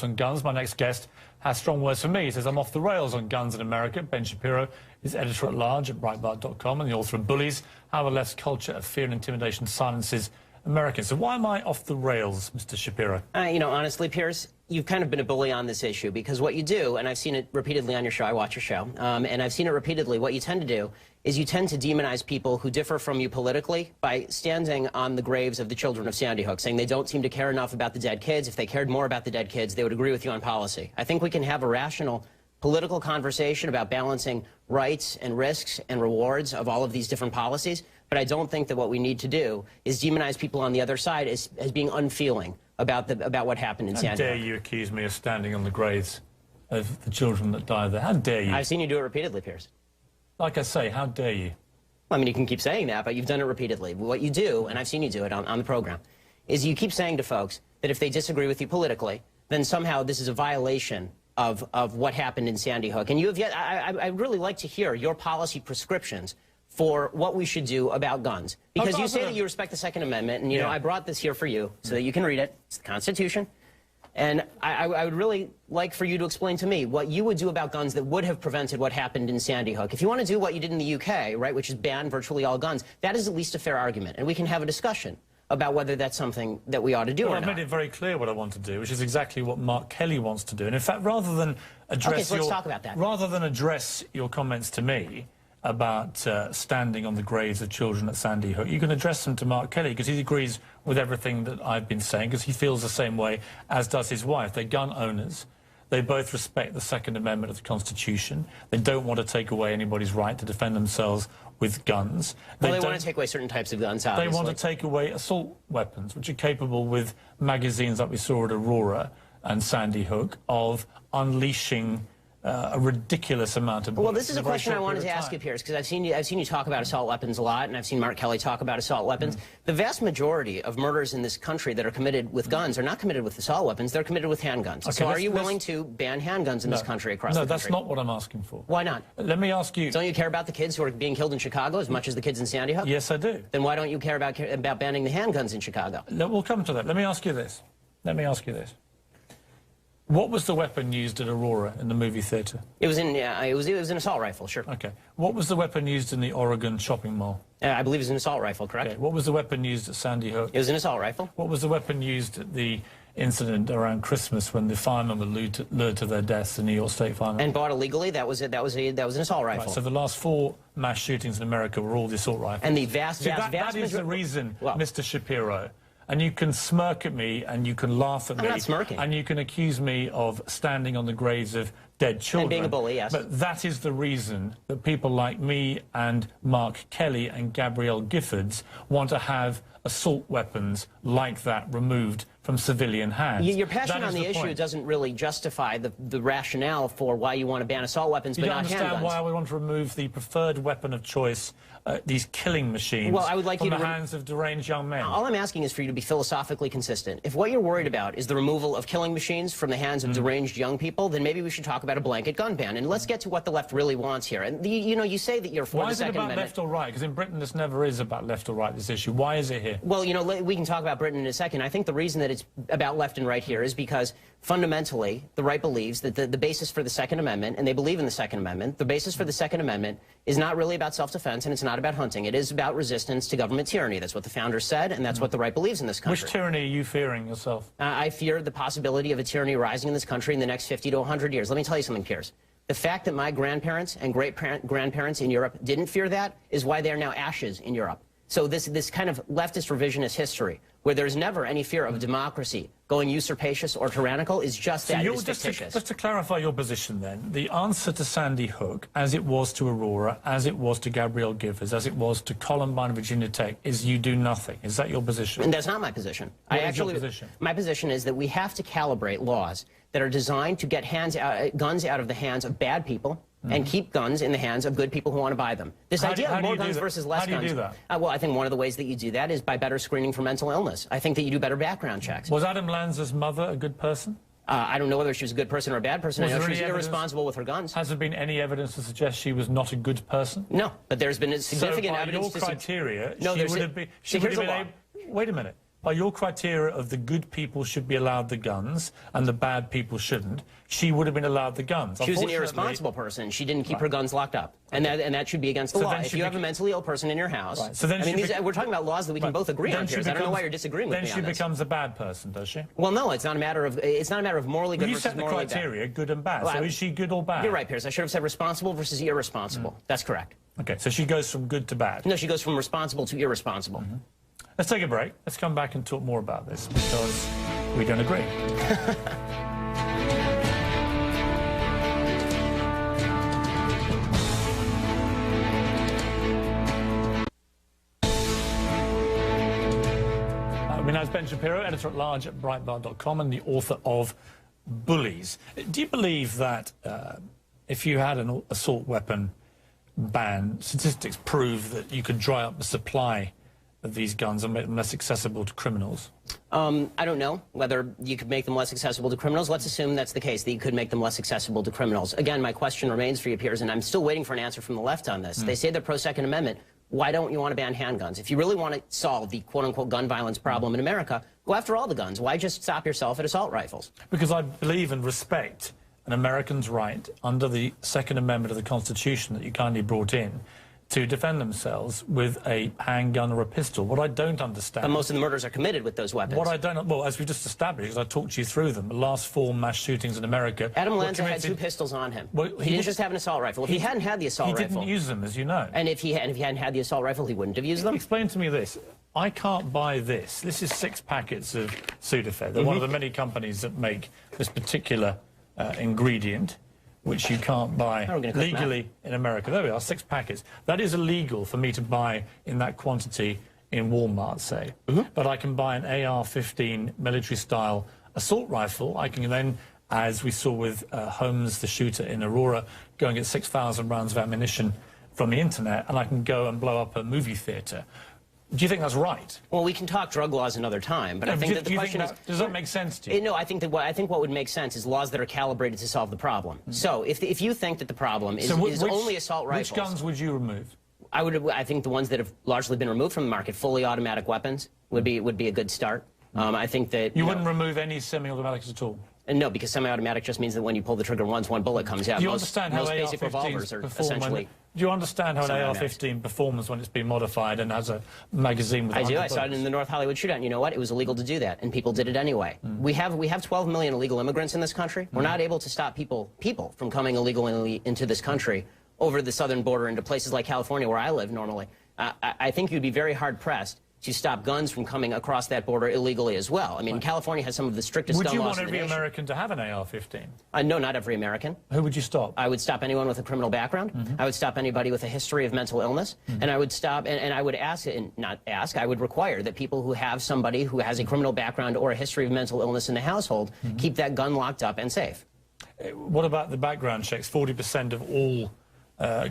On guns. My next guest has strong words for me. He says, I'm off the rails on guns in America. Ben Shapiro is editor-at-large at Breitbart.com and the author of Bullies, How the Left's Culture of Fear and Intimidation Silences Americans. So why am I off the rails, Mr. Shapiro? Honestly, Piers, you've kind of been a bully on this issue because what you do, and I've seen it repeatedly on your show, I watch your show, and I've seen it repeatedly, what you tend to do is you tend to demonize people who differ from you politically by standing on the graves of the children of Sandy Hook, saying they don't seem to care enough about the dead kids. If they cared more about the dead kids, they would agree with you on policy. I think we can have a rational political conversation about balancing rights and risks and rewards of all of these different policies, but I don't think that what we need to do is demonize people on the other side as being unfeeling about what happened in Sandy Hook. How dare you accuse me of standing on the graves of the children that died there? How dare you? I've seen you do it repeatedly, Piers. Like I say, how dare you? Well, I mean, you can keep saying that, but you've done it repeatedly. What you do, and I've seen you do it on the program, is you keep saying to folks that if they disagree with you politically, then somehow this is a violation of what happened in Sandy Hook. And you have yet, I'd really like to hear your policy prescriptions for what we should do about guns. Because you say that you respect the Second Amendment, and, you know, I brought this here for you so that you can read it. It's the Constitution. And I would really like for you to explain to me what you would do about guns that would have prevented what happened in Sandy Hook. If you want to do what you did in the UK, right, which is ban virtually all guns, that is at least a fair argument. And we can have a discussion about whether that's something that we ought to do or not. I've made it very clear what I want to do, which is exactly what Mark Kelly wants to do. And in fact, rather than address let's talk about that. Rather than address your comments to me about standing on the graves of children at Sandy Hook, you can address them to Mark Kelly, because he agrees with everything that I've been saying, because he feels the same way, as does his wife. They're gun owners. They both respect the Second Amendment of the Constitution. They don't want to take away anybody's right to defend themselves with guns. Well, they want to take away certain types of guns, obviously. They want to take away assault weapons, which are capable, with magazines like we saw at Aurora and Sandy Hook, of unleashing a ridiculous amount of bullets. Well, this is a question I wanted to ask you, Piers, because I've seen you talk about assault weapons a lot, and I've seen Mark Kelly talk about assault weapons. The vast majority of murders in this country that are committed with guns are not committed with assault weapons, they're committed with handguns. Okay, so are you willing to ban handguns in this country across the country? No, that's not what I'm asking for. Why not? Let me ask you... Don't you care about the kids who are being killed in Chicago as much as the kids in Sandy Hook? Yes, I do. Then why don't you care about banning the handguns in Chicago? We'll come to that. Let me ask you this. What was the weapon used at Aurora in the movie theatre? It was an assault rifle, sure. Okay. What was the weapon used in the Oregon shopping mall? I believe it was an assault rifle, correct? Okay. What was the weapon used at Sandy Hook? It was an assault rifle. What was the weapon used at the incident around Christmas when the firemen were lured to their deaths, the New York State firemen? And bought illegally? That was an assault rifle. Right, so the last 4 mass shootings in America were all the assault rifles. And the vast that is the reason, Mr. Shapiro. And you can smirk at me, and you can laugh at me. I'm not smirking. And you can accuse me of standing on the graves of dead children. And being a bully, yes. But that is the reason that people like me and Mark Kelly and Gabrielle Giffords want to have assault weapons like that removed from civilian hands. Your passion on the issue doesn't really justify the rationale for why you want to ban assault weapons, but not handguns. You don't understand why we want to remove the preferred weapon of choice, these killing machines, from the hands of deranged young men. All I'm asking is for you to be philosophically consistent. If what you're worried about is the removal of killing machines from the hands of deranged young people, then maybe we should talk about a blanket gun ban. And let's get to what the left really wants here. And you say that you're for the Second Amendment. Why is it about left or right? Because in Britain this never is about left or right, this issue. Why is it here? Well, we can talk about Britain in a second. I think the reason that it's about left and right here is because fundamentally the right believes that the basis for the Second Amendment, and they believe in the Second Amendment, the basis for the Second Amendment is not really about self-defense, and it's not about hunting. It is about resistance to government tyranny. That's what the founders said, and that's what the right believes in this country. Which tyranny are you fearing yourself? I fear the possibility of a tyranny rising in this country in the next 50 to 100 years. Let me tell you something, Piers. The fact that my grandparents and great-grandparents in Europe didn't fear that is why they are now ashes in Europe. So this kind of leftist revisionist history, where there's never any fear of democracy going usurpacious or tyrannical, is just that. It's fictitious. Just to clarify your position then, the answer to Sandy Hook, as it was to Aurora, as it was to Gabrielle Giffords, as it was to Columbine, Virginia Tech, is you do nothing. Is that your position? And that's not my position. What is your position? My position is that we have to calibrate laws that are designed to get guns out of the hands of bad people, and keep guns in the hands of good people who want to buy them. This idea of more guns versus less guns. How do you do that? Well, I think one of the ways that you do that is by better screening for mental illness. I think that you do better background checks. Was Adam Lanza's mother a good person? I don't know whether she was a good person or a bad person. I know she was irresponsible with her guns. Has there been any evidence to suggest she was not a good person? No, but there's been significant evidence to... So by your criteria, no, she would have been... Wait a minute. by your criteria of the good people should be allowed the guns and the bad people shouldn't, she would have been allowed the guns. She was an irresponsible person. She didn't keep her guns locked up. And that should be against the law. If you have a mentally ill person in your house, so then we're talking about laws that we can both agree on, Piers. I don't know why you're disagreeing with me on this. Then she becomes a bad person, does she? Well, no, it's not a matter of morally good versus morally bad. You set the criteria, good and bad. So is she good or bad? You're right, Piers. I should have said responsible versus irresponsible. That's correct. Okay, so she goes from good to bad. No, she goes from responsible to irresponsible. Let's take a break. Let's come back and talk more about this because we don't agree. My name is Ben Shapiro, editor-at-large at Breitbart.com and the author of Bullies. Do you believe that if you had an assault weapon ban, statistics prove that you could dry up the supply of these guns and make them less accessible to criminals? I don't know whether you could make them less accessible to criminals. Let's assume that's the case, that you could make them less accessible to criminals. Again, my question remains for you, Piers, and I'm still waiting for an answer from the left on this. They say they're pro-Second Amendment. Why don't you want to ban handguns? If you really want to solve the quote-unquote gun violence problem in America, go after all the guns. Why just stop yourself at assault rifles? Because I believe and respect an American's right under the Second Amendment of the Constitution that you kindly brought in to defend themselves with a handgun or a pistol. What I don't understand... But most of the murders are committed with those weapons. What I don't... Well, as we just established, because I talked you through them, the last 4 mass shootings in America... Adam Lanza had 2 pistols on him. Well, he didn't just have an assault rifle. If he hadn't had the assault rifle... He didn't use them, as you know. And if he hadn't had the assault rifle, he wouldn't have used them? Explain to me this. I can't buy this. This is 6 packets of Sudafed. They're one of the many companies that make this particular ingredient, which you can't buy legally in America. There we are, 6 packets. That is illegal for me to buy in that quantity in Walmart, say. But I can buy an AR-15 military-style assault rifle. I can then, as we saw with Holmes, the shooter in Aurora, go and get 6,000 rounds of ammunition from the internet, and I can go and blow up a movie theatre. Do you think that's right? Well, we can talk drug laws another time, but I think that the question is... Does that make sense to you? No, I think what would make sense is laws that are calibrated to solve the problem. So if you think that the problem is only assault rifles... Which guns would you remove? I think the ones that have largely been removed from the market, fully automatic weapons, would be a good start. I think that... You wouldn't remove any semi-automatics at all? No, because semi-automatic just means that when you pull the trigger once, 1 bullet comes out. Do you understand how basic revolvers are essentially... Do you understand how an AR-15 performs when it's been modified and has a magazine with I do. I saw it in the North Hollywood shootout. And you know what? It was illegal to do that, and people did it anyway. We have 12 million illegal immigrants in this country. We're not able to stop people from coming illegally into this country over the southern border into places like California, where I live normally. I think you'd be very hard-pressed to stop guns from coming across that border illegally as well. I mean, California has some of the strictest gun laws in the nation. Would you want every American to have an AR-15? No, not every American. Who would you stop? I would stop anyone with a criminal background. I would stop anybody with a history of mental illness. And I would stop, and I would ask, and not ask, I would require that people who have somebody who has a criminal background or a history of mental illness in the household keep that gun locked up and safe. What about the background checks? 40% of all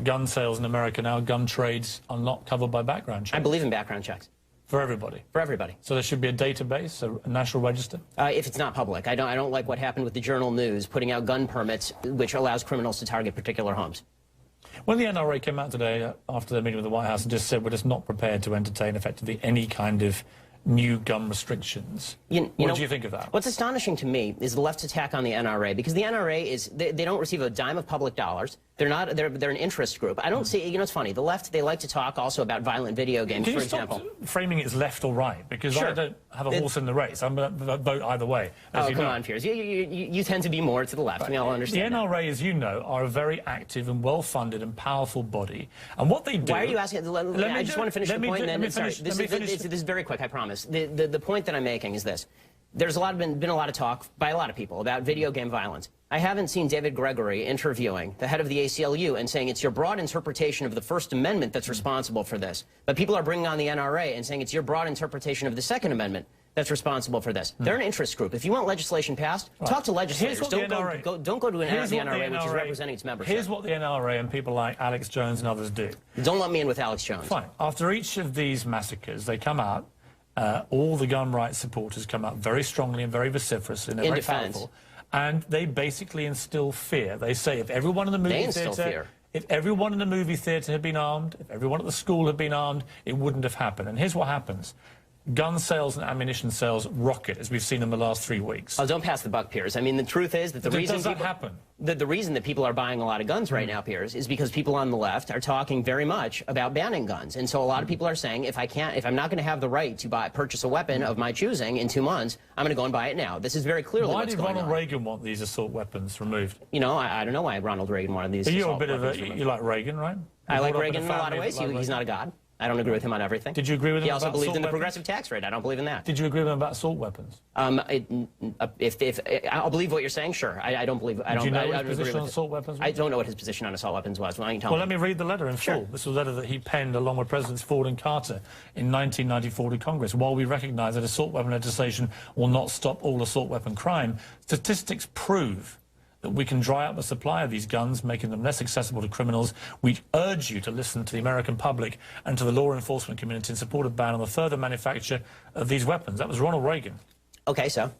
gun sales in America now, gun trades, are not covered by background checks. I believe in background checks. For everybody? For everybody. So there should be a database, a national register? If it's not public. I don't like what happened with the Journal News, putting out gun permits, which allows criminals to target particular homes. When the NRA came out today after their meeting with the White House and just said we're just not prepared to entertain effectively any kind of new gun restrictions. What do you think of that? What's astonishing to me is the left's attack on the NRA, because the NRA is, they don't receive a dime of public dollars. They're an interest group. I don't see, you know, it's funny, the left, they like to talk also about violent video games, for example. Framing it as left or right? Because I don't have a horse in the race. I'm going to vote either way. Oh, come on, Piers. You tend to be more to the left. I mean, I'll understand the NRA, as you know, are a very active and well-funded and powerful body. And what they do... Why are you asking... I just want to finish the point, and then... Sorry, this is very quick, I promise. The point that I'm making is this. There's been a lot of talk by a lot of people about video game violence. I haven't seen David Gregory interviewing the head of the ACLU and saying it's your broad interpretation of the First Amendment that's responsible for this. But people are bringing on the NRA and saying it's your broad interpretation of the Second Amendment that's responsible for this. They're an interest group. If you want legislation passed, talk to legislators. Don't go to the NRA, which is representing its membership. Here's what the NRA and people like Alex Jones and others do. Don't let me in with Alex Jones. Fine. After each of these massacres, they come out, all the gun rights supporters come out very strongly and very vociferous and very powerful. And they basically instill fear. They say if everyone in the movie theatre... If everyone in the movie theatre had been armed, if everyone at the school had been armed, it wouldn't have happened. And here's what happens. gun sales and ammunition sales rocket, as we've seen in the last 3 weeks. Oh, don't pass the buck, Piers. I mean, the truth is that the reason does that happen? The reason that people are buying a lot of guns right now, Piers, is because people on the left are talking very much about banning guns. And so a lot of people are saying, if I'm not going to have the right to purchase a weapon of my choosing in 2 months, I'm going to go and buy it now. This is very clearly what's going on. Why did Ronald Reagan want these assault weapons removed? You know, I don't know why Ronald Reagan wanted these assault weapons removed. You like Reagan, right? I like Reagan in a lot of ways. He's not a god. I don't agree with him on everything. Did you agree with him about assault weapons? He also believed in the weapons? progressive tax rate. I don't believe in that. Did you agree with him about assault weapons? If I'll believe what you're saying, sure. I don't believe. Do you know what his position on assault weapons was? I don't know what his position on assault weapons was. Why don't you tell me? Well, let me read the letter in full. This was a letter that he penned along with Presidents Ford and Carter in 1994 to Congress. While we recognize that assault weapon legislation will not stop all assault weapon crime, statistics prove that we can dry up the supply of these guns, making them less accessible to criminals. We urge you to listen to the American public and to the law enforcement community in support of ban on the further manufacture of these weapons. That was Ronald Reagan. Okay, so. I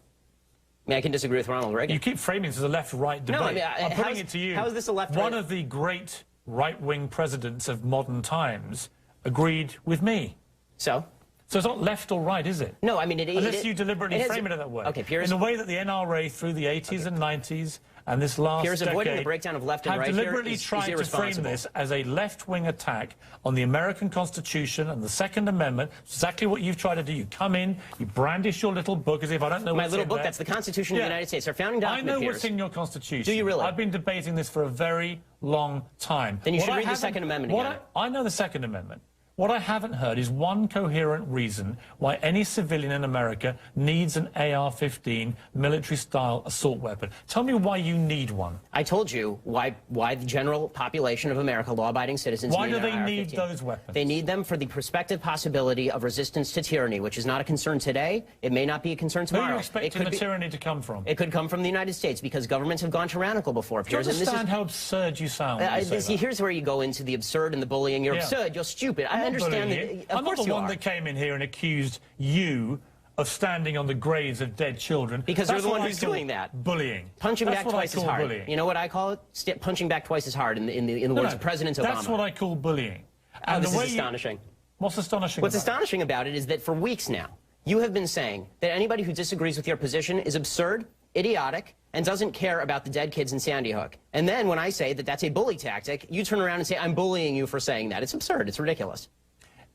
mean, I can disagree with Ronald Reagan. You keep framing this as a left-right debate. No, I mean, I'm putting it to you. How is this a left-right? One of the great right-wing presidents of modern times agreed with me. So it's not left or right, is it? No, I mean... Unless you deliberately frame it that way. Okay, Piers... In the way that the NRA through the 80s and 90s and this last Piers, decade avoiding the breakdown of left and right deliberately tried to frame this as a left-wing attack on the American Constitution and the Second Amendment. Exactly what you've tried to do. You come in, you brandish your little book as if I don't know what's in there. My little book, that's the Constitution of the United States, our founding document, I know Piers. what's in your Constitution. Do you really? I've been debating this for a very long time. Then you should read the Second Amendment again. I know the Second Amendment. What I haven't heard is one coherent reason why any civilian in America needs an AR-15 military-style assault weapon. Tell me why you need one. I told you why the general population of America, law-abiding citizens, why do they need those weapons? They need them for the prospective possibility of resistance to tyranny, which is not a concern today. It may not be a concern tomorrow. Where are you expecting the tyranny to come from? It could come from the United States because governments have gone tyrannical before. Do you understand how absurd you sound? Here's where you go into the absurd and the bullying. You're absurd. You're stupid. I understand that. I'm not the one that came in here and accused you of standing on the graves of dead children. Because you're the one who's doing that. Bullying. Punching back twice as hard. Bullying. You know what I call it? Punching back twice as hard in the words of President Obama. That's what I call bullying. And this is astonishing. What's astonishing What's astonishing about it is that for weeks now, you have been saying that anybody who disagrees with your position is absurd, idiotic, and doesn't care about the dead kids in Sandy Hook. And then when I say that that's a bully tactic, you turn around and say, I'm bullying you for saying that. It's absurd. It's ridiculous.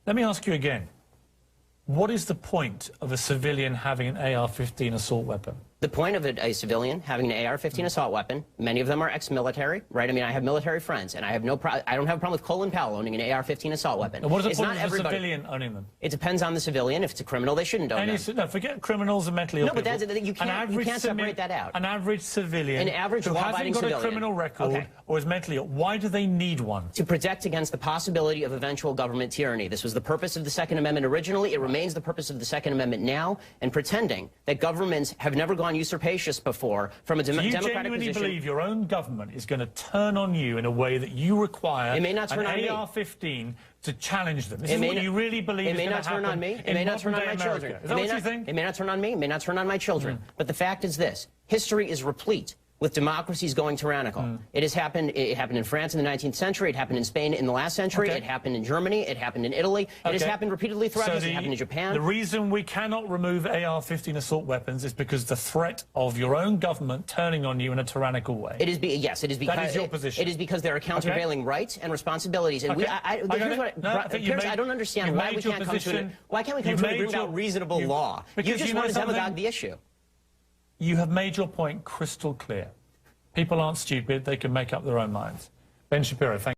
Let me ask you again. What is the point of a civilian having an AR-15 assault weapon? The point of a civilian having an AR-15 assault weapon, many of them are ex-military, right? I mean, I have military friends, and I don't have a problem with Colin Powell owning an AR-15 assault weapon. And what is the point of a civilian owning them? It depends on the civilian. If it's a criminal, they shouldn't own them. No, forget criminals and mentally ill people. No, but you can't separate that out. An average civilian who hasn't got a criminal record or is mentally ill, why do they need one? To protect against the possibility of eventual government tyranny. This was the purpose of the Second Amendment originally. It remains the purpose of the Second Amendment now. And pretending that governments have never gone usurpacious before from a democratic position. Do you genuinely believe your own government is going to turn on you in a way that you require an AR-15 to challenge them? This is what you really believe is going to happen. It may not turn on me. It may not turn on my children. Is that what you think? It may not turn on me. It may not turn on my children. But the fact is this. History is replete with democracies going tyrannical. It has happened. It happened in France in the 19th century. It happened in Spain in the last century. It happened in Germany. It happened in Italy. It has happened repeatedly throughout history. It happened in Japan. The reason we cannot remove AR-15 assault weapons is because the threat of your own government turning on you in a tyrannical way. Yes, it is because that is your position. It is because there are countervailing rights and responsibilities. And Piers, I don't understand why we can't come to an agreement about reasonable law. You just want to demagogue the issue. You have made your point crystal clear. People aren't stupid. They can make up their own minds. Ben Shapiro, thank you.